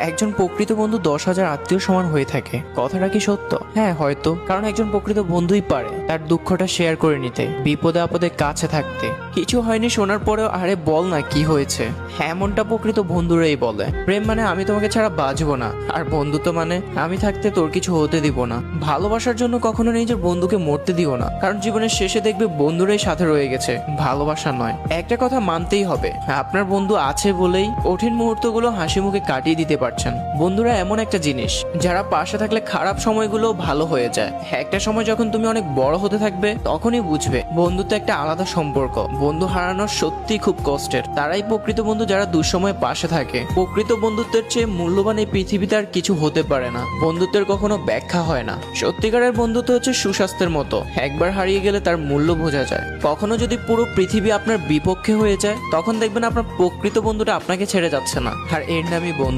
একজন প্রকৃত বন্ধু 10,000 আত্মীয় সমান হয়ে থাকে। কথাটা কি সত্য? হ্যাঁ হয়তো, কারণ একজন প্রকৃত বন্ধুই পারে তার দুঃখটা শেয়ার করে নিতে, বিপদে আপদে কাছে থাকতে। কিছু হয়নি শোনার পরেও আরে বল না কি হয়েছে, এমনটা প্রকৃত বন্ধুরাই বলে। প্রেম মানে আমি তোমাকে ছাড়া বাঁচবো না, আর বন্ধুত্ব মানে আমি থাকতে তোর কিছু হতে দিব না। ভালোবাসার জন্য কখনো নিজের বন্ধুকে মরতে দিও না, কারণ জীবনের শেষে দেখবে বন্ধুরাই সাথে রয়ে গেছে, ভালোবাসা নয়। একটা কথা মানতেই হবে, আপনার বন্ধু আছে বলেই কঠিন মুহূর্তগুলো হাসি মুখে কাটিয়ে দিতে পারছেন। বন্ধুরা এমন একটা জিনিস যারা পাশে থাকলে খারাপ সময়গুলো ভালো হয়ে যায়। একটা সময় যখন তুমি অনেক বড় হতে থাকবে তখনই বুঝবে বন্ধুত্ব একটা আলাদা সম্পর্ক। বন্ধু হারানো সত্যি খুব কষ্টের। তারাই প্রকৃত বন্ধু যারা দুঃসময়ে পাশে থাকে। প্রকৃত বন্ধুত্বের চেয়ে মূল্যবান এই পৃথিবীতে আর কিছু হতে পারে না। বন্ধুত্বের কখনো ব্যাখ্যা হয় না। সত্যিকারের বন্ধুত্ব হচ্ছে সুস্বাস্থ্যের মতো, একবার হারিয়ে গেলে তার মূল্য বোঝা যায়। কখনো যদি পুরো পৃথিবী আপনার বিপক্ষে হয়ে যায় তখন দেখবেন আপনার প্রকৃত বন্ধুটা আপনাকে ছেড়ে যাচ্ছে না, আর এর নামই বন্ধু।